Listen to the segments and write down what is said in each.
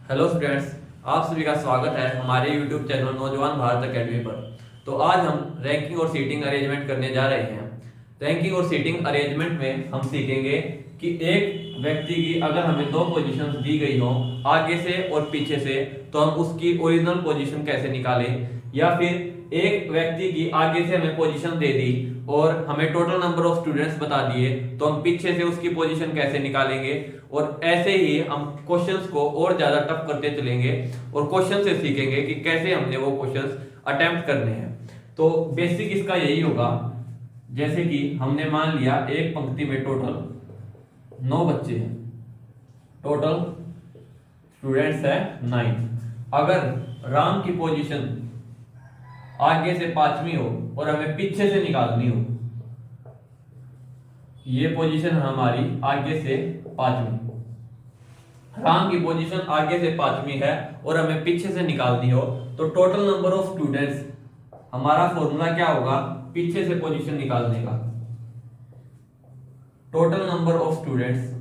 Hello students, आप सभी का स्वागत है हमारे यूट्यूब चैनल नौजवान भारत अकेडमी पर। तो आज हम रैंकिंग और सीटिंग अरेंजमेंट करने जा रहे हैं। रैंकिंग और सीटिंग अरेंजमेंट में हम सीखेंगे कि एक व्यक्ति की अगर हमें दो पोजीशंस दी गई हो, आगे से और पीछे से, तो हम उसकी ओरिजिनल पोजीशन कैसे निकालें। या फिर एक व्यक्ति की आगे से हमें पोजीशन दे दी और हमें टोटल नंबर ऑफ स्टूडेंट्स बता दिए, तो हम पीछे से उसकी पोजीशन कैसे निकालेंगे। और ऐसे ही हम क्वेश्चंस को और ज्यादा टफ करते चलेंगे और क्वेश्चन से सीखेंगे कि कैसे हमने वो क्वेश्चंस अटेम्प्ट करने हैं। तो बेसिक इसका यही होगा, जैसे कि हमने मान लिया एक पंक्ति में टोटल 9 बच्चे हैं, टोटल स्टूडेंट्स है 9। अगर राम की पोजीशन आगे से 5वीं हो और हमें पीछे से निकालनी हो, ये पोजीशन हमारी आगे से 5वीं, राम की पोजीशन आगे से 5वीं है और हमें पीछे से निकालनी हो, तो टोटल नंबर ऑफ स्टूडेंट्स, हमारा फॉर्मूला क्या होगा पीछे से पोजीशन निकालने का, total number of students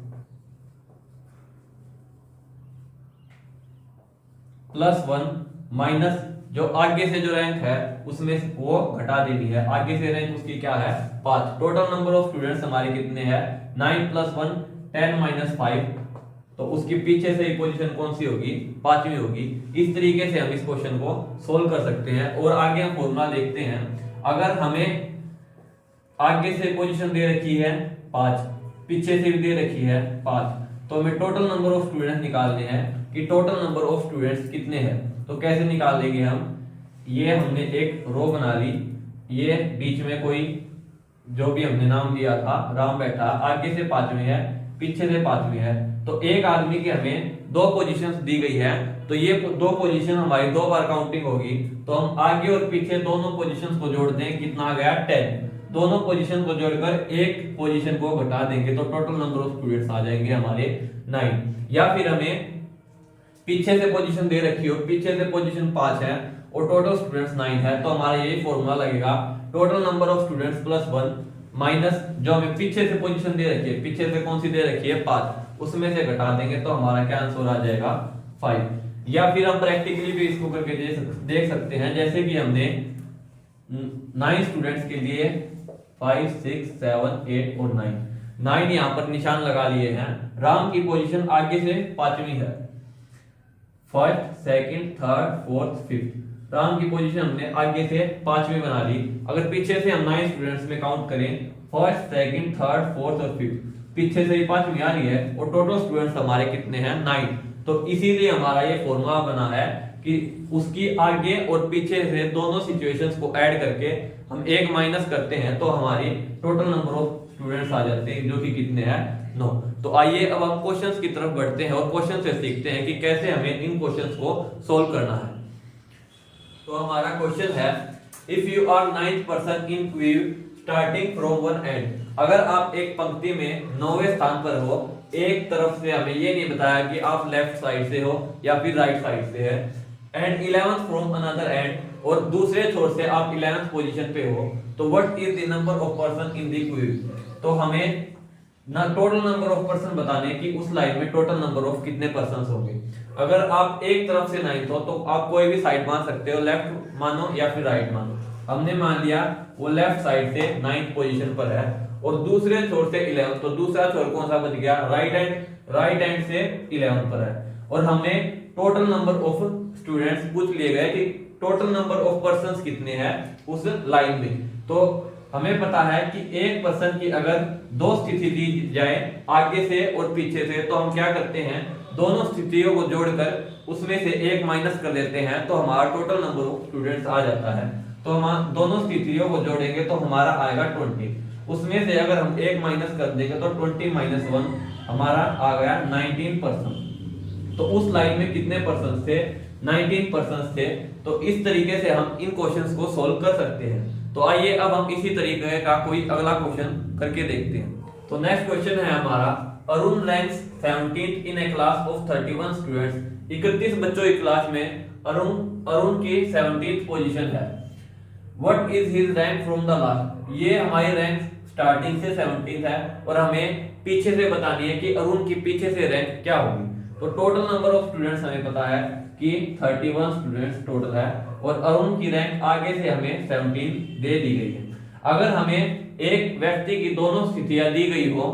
+1 minus जो आगे से जो रैंक है उसमें वो घटा देनी है, आगे से रैंक उसकी क्या है 5। टोटल नंबर ऑफ स्टूडेंट्स हमारे कितने हैं 9 + 1 10 - 5, तो उसकी पीछे से ही पोजीशन कौन सी होगी 5वीं होगी। इस तरीके से हम इस क्वेश्चन को सोल्व कर सकते हैं। और आगे हम फॉर्मूला देखते हैं, अगर हमें आगे से पोजीशन दे रखी है 5, पीछे से भी दे रखी है 5, तो हमें टोटल नंबर ऑफ स्टूडेंट्स निकालने हैं कि टोटल नंबर ऑफ स्टूडेंट्स कितने हैं। तो कैसे निकाल लेंगे हम, ये हमने एक रो बना ली, ये बीच में कोई जो भी हमने नाम दिया था राम बैठा, आगे से 5वीं है, पीछे से 5वीं है, तो एक आदमी की हमें दो पोजीशंस दी गई है, तो ये दो पोजीशन हमारी 2 बार काउंटिंग होगी, तो हम आगे और पीछे दोनों पोजीशंस को जोड़ दें, कितना आ गया 10। दोनों पोजीशन को जोड़कर एक पोजीशन को घटा देंगे तो टोटल नंबर ऑफ स्टूडेंट्स आ जाएंगे हमारे 9। या फिर हमें पीछे से पोजीशन दे रखी हो, पीछे से पोजीशन 5 है और टोटल स्टूडेंट्स 9 है, तो हमारा यही फॉर्मूला लगेगा, total number of students +1 minus जो हमें पीछे से पोजीशन दे रखी है, पीछे से कौन सी दे रखी है 5, उसमें से घटा देंगे तो हमारा क्या आंसर आ जाएगा 5। या फिर हम प्रैक्टिकली भी इसको करके देख सकते हैं, जैसे कि हमने 9 स्टूडेंट्स के लिए 5 6 7 8 और 9 यहाँ पर निशान लगा लिए हैं। राम की पोजीशन आगे से 5वीं है, first second third fourth fifth, Ram की पोजीशन हमने आगे से 5वीं बना ली। अगर पीछे से हम 9 स्टूडेंट्स में काउंट करें, फर्स्ट सेकंड थर्ड फोर्थ और फिफ्थ, पीछे से ही 5वीं आ रही है और टोटल स्टूडेंट्स हमारे कितने हैं 9। तो इसीलिए हमारा ये फॉर्मूला बना है कि उसकी आगे और पीछे से दोनों सिचुएशंस को ऐड करके हम एक माइनस करते हैं तो हमारी टोटल नंबर ऑफ स्टूडेंट्स आ जाते हैं, जो कि कितने हैं 9। तो आइए अब हम क्वेश्चंस की तरफ बढ़ते हैं और क्वेश्चन से सीखते हैं कि कैसे हमें इन क्वेश्चंस को सोल्व करना है। तो हमारा क्वेश्चन है, if you are 9th person in queue starting from one end, अगर आप एक पंक्ति में 9वें स्थान पर हो, एक तरफ से हमें ये नहीं बताया कि आप लेफ्ट साइड से हो या फिर राइट साइड से है, and 11th from another and, और दूसरे छोर से आप 11th पोजीशन पे हो, तो what is the number of person in the Q. तो हमें ना टोटल नंबर ऑफ पर्सन बताने कि उस लाइन में टोटल नंबर ऑफ कितने पर्सन होंगे। अगर आप एक तरफ से 9th हो तो आप कोई भी साइड मान सकते हो, लेफ्ट मानो या फिर राइट मानो। हमने मान लिया वो लेफ्ट साइड से 9th पोजीशन पर है और दूसरे छोर से 11th, तो दूसरा छोर कौन सा बच गया राइट हैंड से 11th पर है। और हमें टोटल नंबर ऑफ स्टूडेंट्स पूछ लिए गए कि टोटल नंबर ऑफ पर्संस कितने हैं उस लाइन में। तो हमें पता है कि एक पर्सन की अगर दो स्थिति दी जाए आगे से और पीछे से, तो हम क्या करते हैं दोनों स्थितियों को जोड़कर उसमें से एक माइनस कर लेते हैं, तो हमारा टोटल नंबर ऑफ स्टूडेंट्स आ जाता है। तो हम दोनों स्थितियों को जोड़ेंगे तो हमारा आएगा 20, उसमें से अगर हम एक माइनस कर देंगे तो 20 - 1 हमारा आ गया 19 पर्सन। तो उस लाइन में कितने पर्सन थे 19 पर्सन थे। तो इस तरीके से हम इन क्वेश्चंस को सोल्व कर सकते हैं। तो आइए अब हम इसी तरीके का कोई अगला क्वेश्चन करके देखते हैं। तो नेक्स्ट क्वेश्चन है हमारा, Arun ranks 17th in A class of 31 students, 31 बच्चों की क्लास में अरुण की 17th पोजीशन है। What is his rank from the last, ये हमारी रैंक स्टार्टिंग से 17th है और हमें पीछे से बतानी है कि अरुण की पीछे से रैंक क्या होगी। तो टोटल नंबर ऑफ स्टूडेंट्स हमें पता है कि 31 स्टूडेंट्स टोटल है और अरुण की रैंक आगे से हमें 17 दे दी गई है। अगर हमें एक व्यक्ति की दोनों स्थितियां दी गई हो,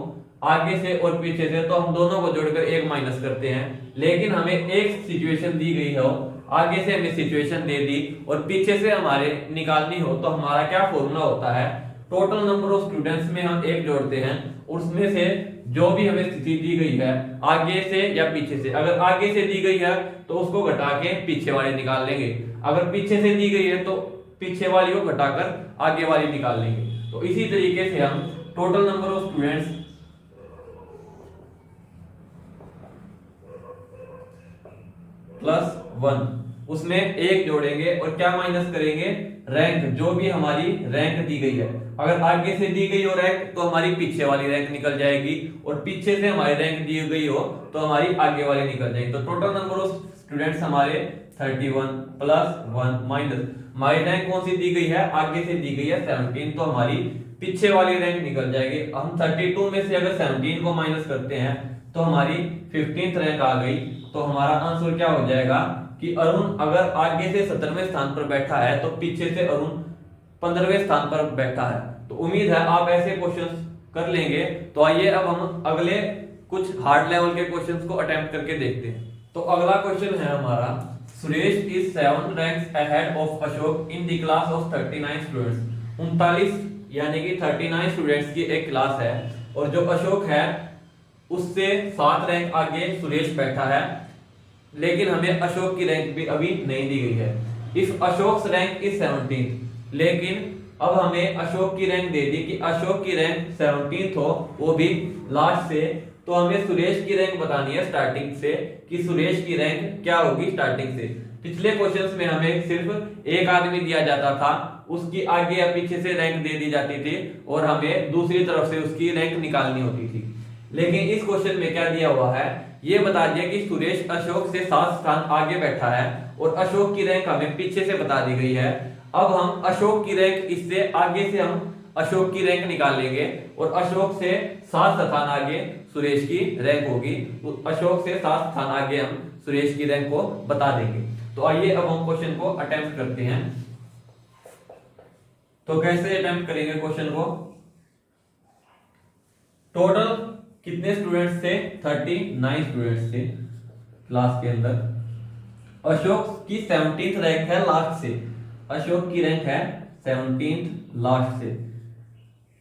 आगे से और पीछे से, तो हम दोनों को जोड़कर एक माइनस करते हैं। लेकिन हमें एक सिचुएशन दी गई हो, आगे से हमें सिचुएशन दे दी और पीछे से हमारे निकालनी हो, तो हमारा क्या फॉर्मूला होता है, टोटल नंबर ऑफ स्टूडेंट्स में हम एक जोड़ते हैं, उसमें से जो भी हमें स्थिति दी गई है आगे से या पीछे से, अगर आगे से दी गई है तो उसको घटा के पीछे वाले निकाल लेंगे, अगर पीछे से दी गई है तो पीछे वाली को घटाकर आगे वाली निकाल लेंगे। तो इसी तरीके से हम total number of students plus 1 उसमें एक जोड़ेंगे और क्या माइनस करेंगे, रैंक, जो भी हमारी रैंक दी गई है। अगर आगे से दी गई हो रैंक तो हमारी पीछे वाली रैंक निकल जाएगी, और पीछे से हमारी रैंक दी गई हो तो हमारी आगे वाली निकल जाएगी। तो टोटल नंबर ऑफ स्टूडेंट्स हमारे 31 प्लस 1 माइनस हमारी रैंक कौन सी दी गई है, आगे से दी गई है 17, तो हमारी पीछे वाली रैंक निकल जाएगी। हम 32 में से अगर 17 को माइनस करते हैं तो हमारी 15th रैंक आ गई। तो हमारा आंसर क्या हो जाएगा कि अरुण अगर आगे से 17वें स्थान पर बैठा है तो पीछे से अरुण 15वें स्थान पर बैठा है। तो उम्मीद है आप ऐसे क्वेश्चंस कर लेंगे। तो आइए अब हम अगले कुछ हार्ड लेवल के क्वेश्चंस को अटेम्प्ट करके देखते हैं। तो अगला क्वेश्चन है हमारा, Suresh is 7 ranks ahead of Ashok in the class of 39 students. 39 यानी कि 39 स्टूडेंट्स की एक क्लास है और जो अशोक है उससे 7 रैंक आगे सुरेश बैठा है, लेकिन हमें अशोक की रैंक भी अभी नहीं दी गई है। इफ अशोक रैंक इज 17, लेकिन अब हमें अशोक की रैंक दे दी कि अशोक की रैंक 17th हो, वो भी लास्ट से। तो हमें सुरेश की रैंक बतानी है स्टार्टिंग से कि सुरेश की रैंक क्या होगी स्टार्टिंग से। पिछले क्वेश्चंस में हमें सिर्फ एक आदमी दिया जाता था, उसकी आगे या पीछे से रैंक दे दी जाती थी और हमें दूसरी तरफ से उसकी रैंक निकालनी होती थी। लेकिन इस क्वेश्चन में क्या दिया हुआ है, ये बता दिया कि सुरेश अशोक से 7 स्थान आगे बैठा है और अशोक की रैंक हमें पीछे से बता दी गई है। अब हम अशोक की रैंक, इससे आगे से हम अशोक की रैंक निकाल लेंगे और अशोक से 7 स्थान आगे सुरेश की रैंक होगी। तो अशोक से 7 स्थान आगे हम सुरेश की रैंक को बता देंगे। तो आइए अब हम क्वेश्चन को अटेम्प्ट करते हैं। तो कैसे अटेम्प्ट करेंगे क्वेश्चन को, टोटल कितने स्टूडेंट्स थे, 39 स्टूडेंट्स थे क्लास के अंदर। अशोक की 17th रैंक है लास्ट से, अशोक की रैंक है 17th लास्ट से।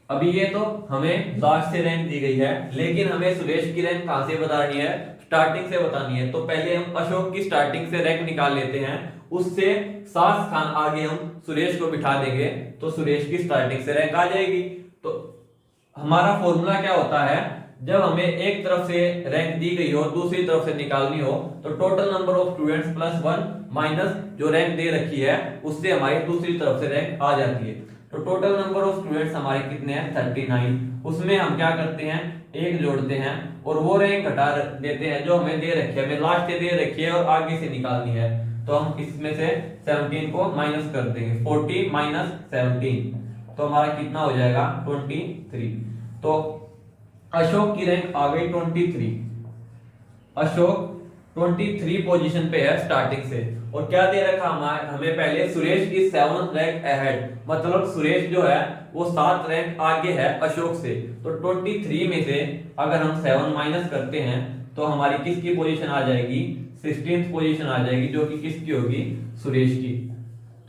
अभी ये तो हमें लास्ट से रैंक दी गई है, लेकिन हमें सुरेश की रैंक कहां से बतानी है, स्टार्टिंग से बतानी है। तो पहले हम अशोक की स्टार्टिंग से रैंक निकाल लेते हैं, उससे 7 स्थान आगे हम सुरेश को बिठा देंगे तो सुरेश की स्टार्टिंग से रैंक आ जाएगी। तो हमारा फॉर्मूला क्या होता है, जब हमें एक तरफ से रैंक दी गई हो दूसरी तरफ से निकालनी हो तो total number of students plus 1 minus जो रैंक दे रखी है उससे हमारी दूसरी तरफ से रैंक आ जाती है। तो टोटल नंबर ऑफ स्टूडेंट्स हमारे कितने हैं, 39। उसमें हम क्या करते हैं, एक जोड़ते हैं और वो रैंक घटा देते हैं जो हमें दे रखी है, हमें लास्ट से दे रखी है और आगे से निकालनी है। तो हम इसमें से 17 को माइनस कर देंगे, 40 माइनस 17, तो हमारा कितना हो जाएगा 23। तो अशोक की रैंक आ गई 23। अशोक 23 पोजीशन पे है स्टार्टिंग से। और क्या दे रखा हमें पहले, सुरेश इज 7 रैंक अहेड, मतलब सुरेश जो है वो 7 रैंक आगे है अशोक से। तो 23 में से अगर हम 7 माइनस करते हैं तो हमारी किसकी पोजीशन आ जाएगी, 16th पोजीशन आ जाएगी, जो कि किसकी होगी, सुरेश की।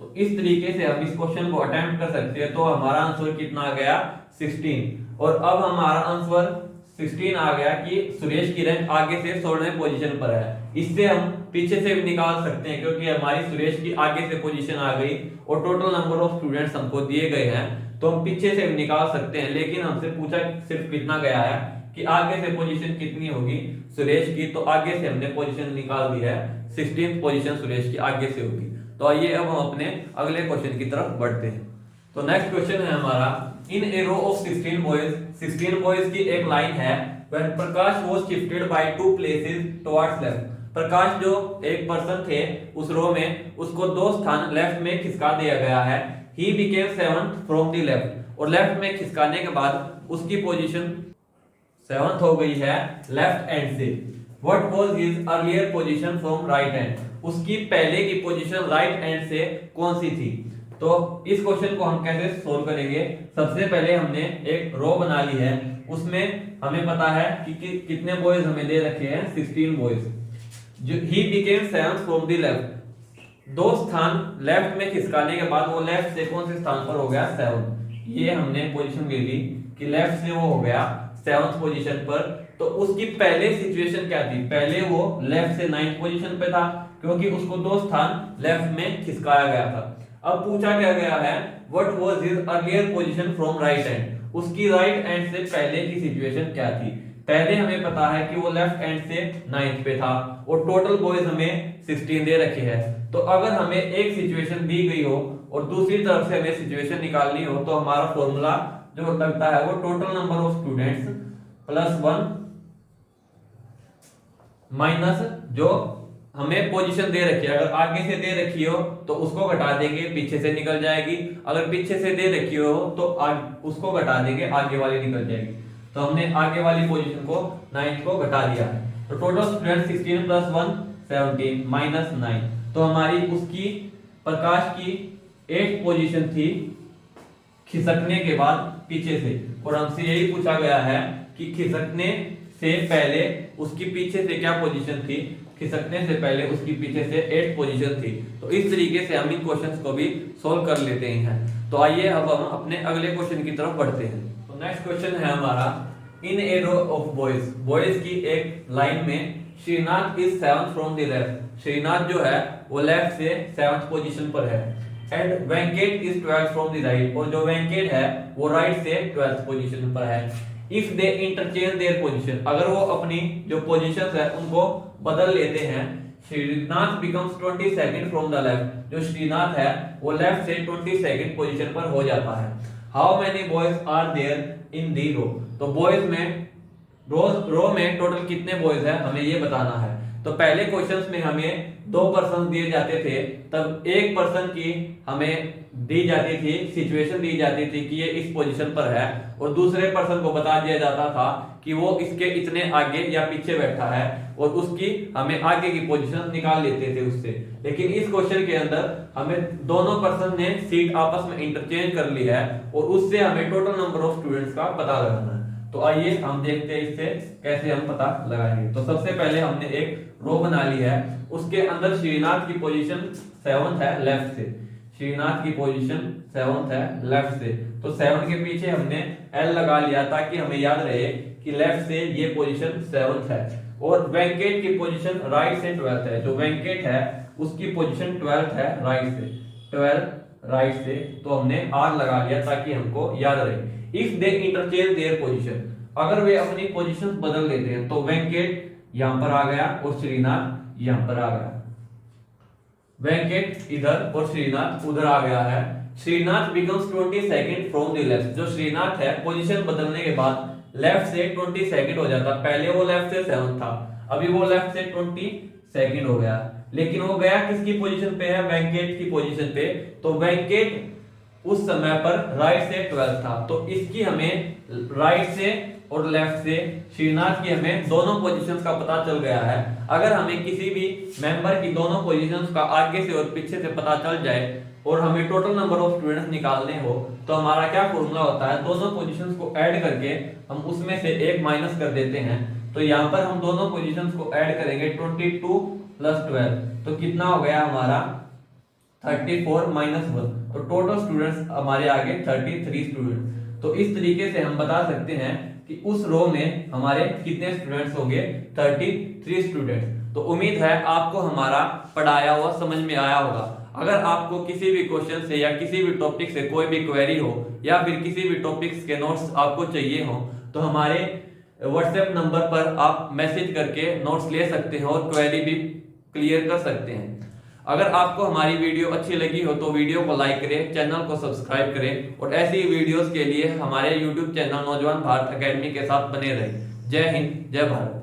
तो इस तरीके से हम इस क्वेश्चन को अटेम्प्ट कर सकते हैं। तो हमारा आंसर कितना आ गया, 16। और अब हमारा आंसर 16 आ गया कि सुरेश की रैंक आगे से 16वें पोजीशन पर है। इससे हम पीछे से भी निकाल सकते हैं क्योंकि हमारी सुरेश की आगे से पोजीशन आ गई और टोटल नंबर ऑफ स्टूडेंट्स हमको दिए गए हैं, तो हम पीछे से भी निकाल सकते हैं। लेकिन हमसे पूछा सिर्फ कितना गया है कि आगे से पोजीशन कितनी होगी सुरेश की, तो आगे से हमने पोजीशन निकाल दी है, 16th पोजीशन सुरेश की आगे से होगी। तो आइए अब हम अपने अगले क्वेश्चन की तरफ बढ़ते हैं। तो नेक्स्ट क्वेश्चन है हमारा, in a row of 16 boys की एक लाइन है, when Prakash was shifted by 2 places towards left. Prakash जो एक पर्सन थे उस रो में, उसको 2 स्थान लेफ्ट में खिसका दिया गया है। He became 7th from the left, और लेफ्ट में खिसकाने के बाद उसकी पोजीशन 7th हो गई है लेफ्ट एंड से। What was his earlier position from right hand, उसकी पहले की पोजीशन राइट हैंड से कौन सी थी। तो इस क्वेश्चन को हम कैसे सोल्व करेंगे, सबसे पहले हमने एक रो बना ली है, उसमें हमें पता है कि कितने बॉयज हमें दे रखे हैं, 16 बॉयज। जो he became 7th from the left, 2 स्थान लेफ्ट में खिसकाने के बाद वो लेफ्ट से कौन से स्थान पर हो गया, 7। ये हमने पोजीशन ले ली कि लेफ्ट से वो हो गया 7th पोजीशन पर। तो उसकी पहले सिचुएशन क्या थी, पहले वो लेफ्ट से 9th पोजीशन पे था, क्योंकि उसको 2 स्थान लेफ्ट में खिसकाया गया था। अब पूछा क्या गया है, what was his earlier position from right hand, उसकी राइट हैंड से पहले की सिचुएशन क्या थी। पहले हमें पता है कि वो लेफ्ट हैंड से 9th पे था और टोटल बॉयज हमें 16 दे रखे हैं। तो अगर हमें एक सिचुएशन दी गई हो और दूसरी तरफ से हमें सिचुएशन निकालनी हो, तो हमारा फॉर्मूला जो लगता है वो total number of students plus 1 minus जो हमें पोजीशन दे रखी है, अगर आगे से दे रखी हो तो उसको घटा देंगे, पीछे से निकल जाएगी। अगर पीछे से दे रखी हो तो उसको घटा देंगे, आगे वाली निकल जाएगी। तो हमने आगे वाली पोजीशन को 9th को घटा दिया है। तो टोटल स्टूडेंट 16 प्लस 1 17 माइनस 9। तो हमारी उसकी प्रकाश की 8th पोजीशन थी खिसकने के बाद पीछे से, और हमसे यही पूछा गया है कि खिसकने से पहले उसकी पीछे से क्या पोजीशन थी, खिसकने से पहले उसकी पीछे से 8th पोजीशन थी। तो इस तरीके से हम इन क्वेश्चंस को भी सोल्व कर लेते हैं। तो आइए अब हम अपने अगले क्वेश्चन की तरफ बढ़ते हैं। तो नेक्स्ट क्वेश्चन है हमारा, in a row of boys, boys की एक लाइन में Shrinath is 7th from the left, Shrinath जो है वो लेफ्ट से 7th पोजीशन पर है, and Venkat is 12th from the right, और जो वेंकट है वो राइट से 12th पोजीशन पर है। If they interchange their position, अगर वो अपनी जो पोजीशंस है उनको बदल लेते हैं, Shrinath becomes 22nd from the left, जो श्रीनाथ है वो लेफ्ट से 22nd पोजीशन पर हो जाता है। How many boys are there in the row, तो बॉयज में रो में टोटल कितने बॉयज है हमें ये बताना है। तो पहले क्वेश्चंस में हमें 2 पर्सन दिए जाते थे, तब एक पर्सन की हमें दी जाती थी, सिचुएशन दी जाती थी कि ये इस पोजीशन पर है, और दूसरे पर्सन को बता दिया जाता था कि वो इसके इतने आगे या पीछे बैठा है, और उसकी हमें आगे की पोजीशन निकाल लेते थे उससे। लेकिन इस क्वेश्चन के अंदर हमें दोनों पर्सन ने सीट आपस में इंटरचेंज कर ली है, और उससे हमें टोटल नंबर ऑफ स्टूडेंट्स का पता लगाना है। तो आइए हम देखते हैं इससे कैसे हम पता लगाएंगे। तो सबसे पहले हमने एक रो बना ली है, उसके अंदर श्रीनाथ की पोजीशन 7th है लेफ्ट से, श्रीनाथ की पोजीशन 7th है लेफ्ट से। तो 7 के पीछे हमने L लगा लिया ताकि हमें याद रहे कि लेफ्ट से ये पोजीशन 7th है, और वेंकट की पोजीशन राइट से 12th है, जो वेंकट है उसकी पोजीशन 12th है राइट से, 12 राइट से। तो हमने R लगा लिया ताकि हमको याद रहे। If they interchange their position, अगर वे अपनी पोजीशन बदल लेते हैं, तो वेंकट यहां पर आ गया और श्रीनाथ यहां पर आ गया, वेंकट इधर और श्रीनाथ उधर आ गया है। Shrinath becomes 22nd from the left, जो श्रीनाथ है पोजीशन बदलने के बाद लेफ्ट से 22nd हो जाता, पहले वो लेफ्ट से 7th था, अभी वो लेफ्ट से 22nd हो गया। लेकिन वो गया किसकी पोजीशन पे है, वेंकट की पोजीशन पे। तो वेंकट उस समय पर राइट से 12th था, तो इसकी हमें राइट से और लेफ्ट से श्रीनाथ की हमें दोनों पोजीशंस का पता चल गया है। अगर हमें किसी भी मेंबर की दोनों पोजीशंस का आगे से और पीछे से पता चल जाए और हमें टोटल नंबर ऑफ स्टूडेंट्स निकालने हो, तो हमारा क्या फॉर्मूला होता है, दोनों पोजीशंस को ऐड करके हम उसमें से एक माइनस कर देते हैं। तो यहाँ पर हम दोनों पोजीशंस को ऐड करेंगे, 22 प्लस 12, तो कितना हो गया हमारा 34 माइनस 1, तो टोटल स्टूडेंट्स हमारे आगे 33 स्टूडेंट्स। तो इस तरीके से हम बता सकते हैं कि उस रो में हमारे कितने स्टूडेंट्स होंगे, 33 स्टूडेंट्स। तो उम्मीद है आपको हमारा पढ़ाया हुआ समझ में आया होगा। अगर आपको किसी भी क्वेश्चन से या किसी भी टॉपिक से कोई भी क्वेरी हो, या फिर किसी भी टॉपिक्स के नोट्स आपको चाहिए हो, तो हमारे व्हाट्सएप नंबर पर आप मैसेज करके नोट्स ले सकते हैं और क्वेरी भी क्लियर कर सकते हैं। अगर आपको हमारी वीडियो अच्छी लगी हो तो वीडियो को लाइक करें, चैनल को सब्सक्राइब करें, और ऐसी वीडियोस के लिए हमारे YouTube चैनल नौजवान भारत एकेडमी के साथ बने रहें। जय हिंद, जय भारत।